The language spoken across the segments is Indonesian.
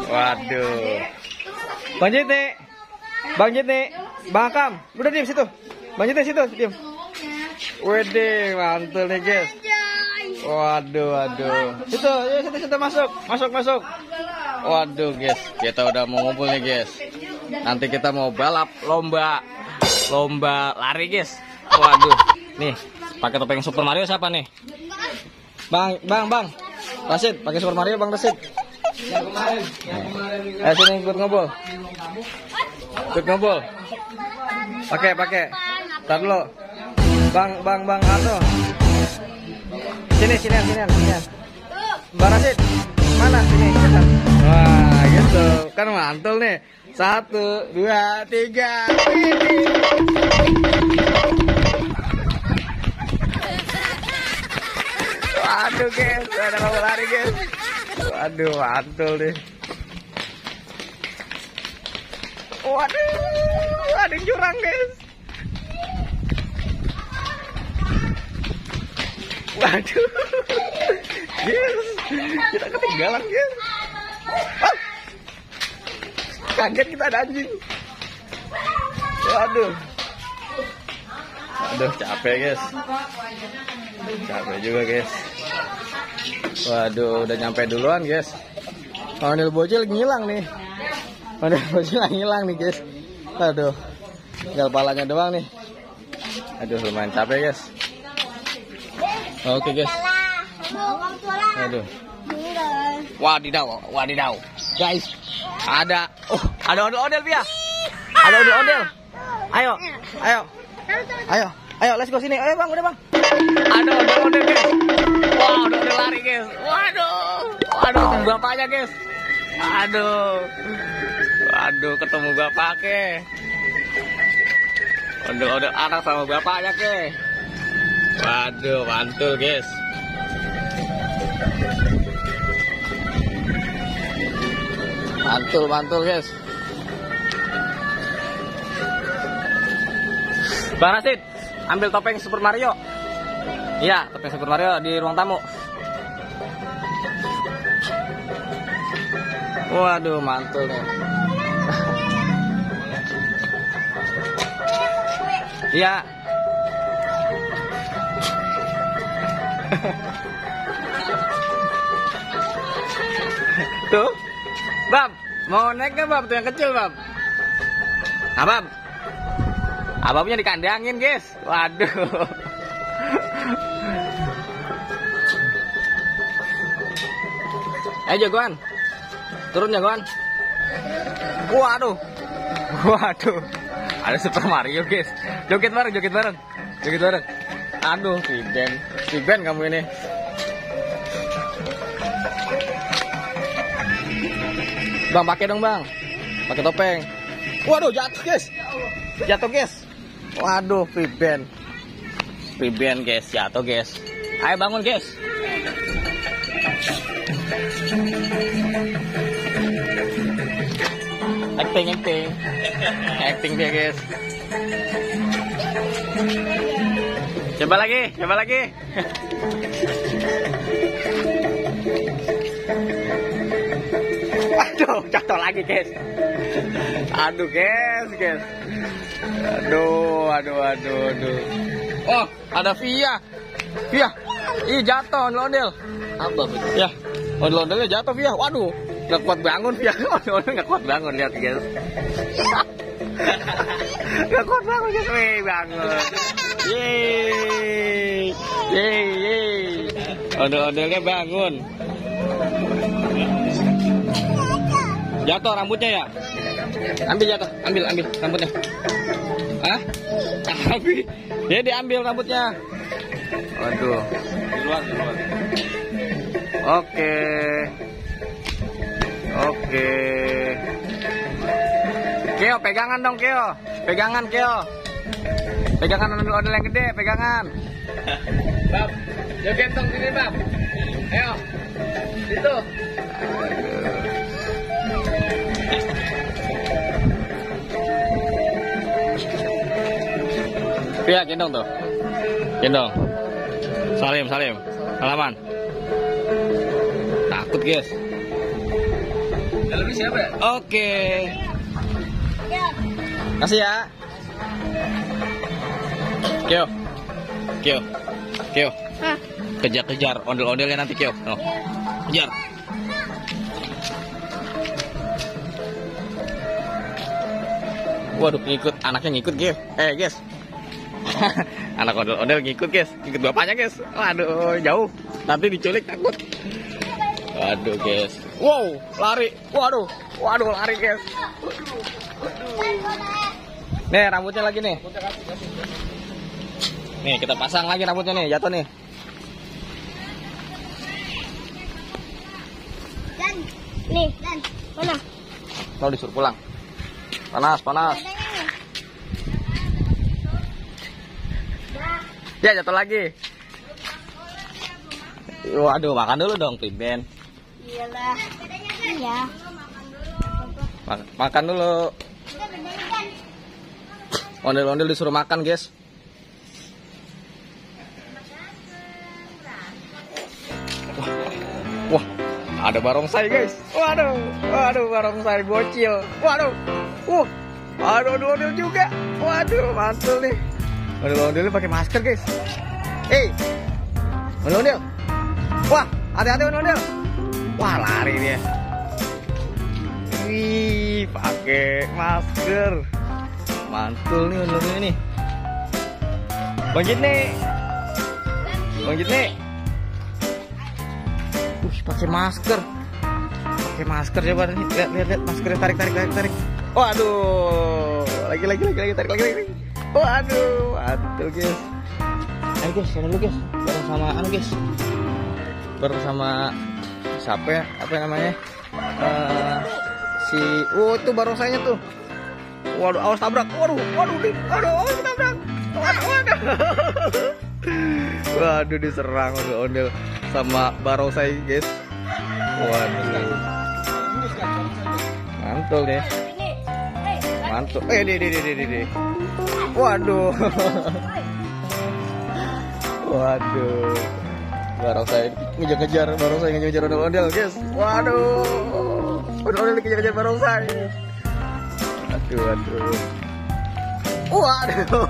Waduh. Bang Jiti. Bang Jiti. Bang Akam. Udah diam situ. Bang Jiti situ, diam. Wede, mantul nih guys. Waduh, waduh. Situ, ya situ masuk. Waduh guys, kita udah mau ngumpul nih guys. Nanti kita mau balap lomba lari guys. Waduh. Nih, pakai topeng Super Mario siapa nih? Bang. Rasid, pakai Super Mario Bang Rasid. Yang kemarin. Sini ikut ngobrol. Pakai. Tar dulu. Bang Arno. Sini. Bang Rasid. Mana sini? Wah, gitu. Kan mantul nih. 1, 2, 3. Waduh guys, ada lomba lari guys. Waduh, mantul deh. Waduh, ada jurang guys. Waduh, guys, kita ketinggalan guys. Kaget kita ada anjing. Waduh, capek guys. Capek juga guys. Waduh, udah nyampe duluan guys. Ondel bocil ngilang nih. Guys. Aduh, tinggal palanya doang nih. Aduh, lumayan capek guys. Oke guys. Aduh. Wadidaw. Guys, ada ondel-ondel Pia. Ada ondel-ondel. Ayo, let's go sini. Ayo Bang, udah Bang. Ada ondel-ondel guys. Wah, ondel lari guys. Waduh, bapaknya guys. Aduh, ketemu bapaknya. Ondel-ondel anak sama bapaknya ke. Waduh, mantul guys. Mantul guys. Bang Rasid, ambil topeng Super Mario. Iya, topeng Super Mario di ruang tamu. Waduh, mantul nih. Iya. Tuh, Bab, mau naik nggak Bab? Tuh yang kecil Bab. Bab. Ababnya dikandangin guys. Waduh. Ayo jagoan. Turun jagoan. Waduh. Ada Super Mario guys. Joget bareng. Aduh, si Ben kamu ini. Bang, pakai dong Bang. Pakai topeng. Waduh, jatuh guys. Waduh, free band guys, jatuh guys. Ayo bangun guys. Acting dia guys. Coba lagi. Aduh, jatuh lagi guys. Aduh guys. Aduh. Oh, ada Via. Ih, jatuh ondel. Apa betul? Ya, ondel-ondelnya jatuh Via. Waduh, nggak kuat bangun Via. Ondel nggak kuat bangun, lihat guys. Nggak kuat bangun guys. Bangun. Yeay. Ondel-ondelnya bangun. Jatuh rambutnya ya? Ambil rambutnya. Hah? Dia diambil rambutnya. Waduh. Duluan. Oke. Keo, pegangan dong Keo. Pegangan ondel yang gede, pegangan. Bab, joget dong sini Bab. Ayo. Situ. Pia, gendong tuh. Gendong. Salim. Salaman. Takut guys. Dalamnya siapa? Oke. Kasih ya. Kyo. Kyo. Kyo. Kejar-kejar ondel-ondelnya nanti, Kyo. Oh. Kejar. Waduh, ngikut, anaknya ngikut, guys. Guys. Anak ondel-ondel ngikut, guys. Ngikut bapaknya, guys. Waduh, jauh. Nanti diculik takut. Waduh, guys. Wow, lari. Waduh, lari, guys. Nih, rambutnya lagi nih. Nih, kita pasang lagi rambutnya nih, jatuh nih. Dan, mana? Mau disuruh pulang. Panas. Ya, jatuh lagi. Waduh, makan dulu dong, Priben. Iyalah. Iya. Makan dulu. Ondel-ondel disuruh makan, guys. Wah, ada barongsai, guys. Waduh, barongsai bocil. Waduh, ada ondel-ondel juga. Waduh, mantul nih. Ondel-ondel pakai masker, guys. Ondel-ondel. Wah, hati-hati ondel-ondel. Wah, lari dia. Wih, pakai masker. Mantul nih ondel-ondel nih. Bang Jitni. Pakai masker. Coba nih. Lihat maskernya tarik. Waduh, lagi tarik lagi. Waduh, mantul, guys. Ayo, guys, sana dulu, guys. Bareng sama siapa ya? Apa namanya? Itu barongsainya tuh. Waduh, awas tabrak. Waduh, awas tabrak. Waduh, diserang ondel sama barongsai, guys. Waduh. Mantul deh. Mantul. Di. Waduh. Barongsai ngejar ondel-ondel, guys. Waduh. Ondel-ondel dikejar-kejar barongsai. Waduh.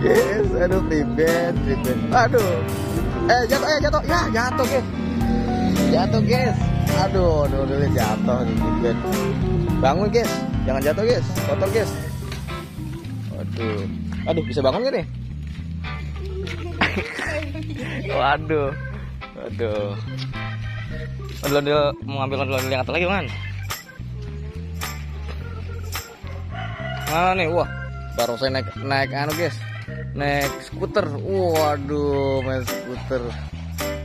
Yes, aduh, Priben. Aduh. Jatuh. Ya, jatuh, guys. Aduh, jatuh nih, Priben. Bangun, guys. Jangan jatuh, guys. Kotor, guys. Aduh, bisa bangun gak nih? Waduh. Ondel-ondel mau ambil ondel-ondel yang atau lagi, man? Mana nih? Wah, barongsai naik anu, guys. Naik skuter. Waduh, main skuter.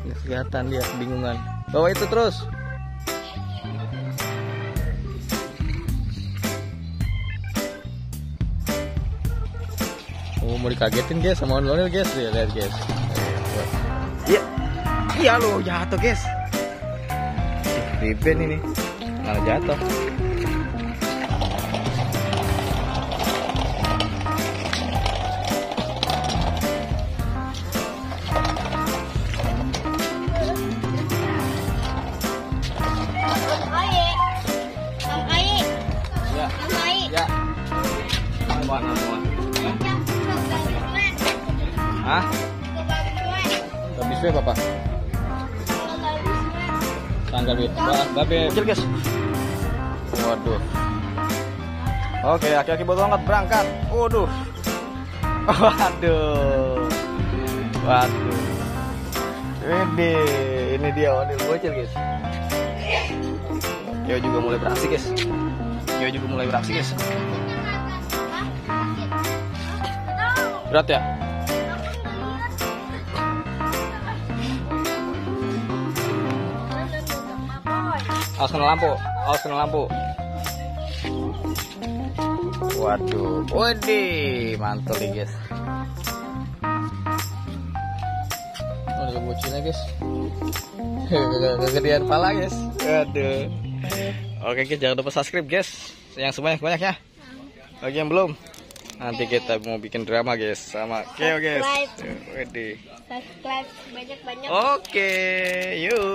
Nggak kelihatan dia, kebingungan. Bawa itu terus. Mau dikagetin, guys, sama ondel-ondel, guys. Lihat, guys. Iya loh, jatuh, guys. Priben ini malah jatuh. Ya. Mana semua? Hah? Habis web apa? Tanggal babe kecil, guys. Waduh. Oke, aki-aki bodo amat berangkat. Waduh. Ini dia ondel bocil, guys. Kyo juga mulai beraksi, guys. Berat ya? Awas kena lampu. Waduh, mantul nih, guys. Ada bocilnya, guys. Kegedean pala, guys. Waduh. Oke, guys, jangan lupa subscribe, guys. Yang sebanyak-banyaknya. Bagi yang belum, nanti kita mau bikin drama, guys, sama Kyo, guys. Subscribe banyak-banyak. Oke, yuk.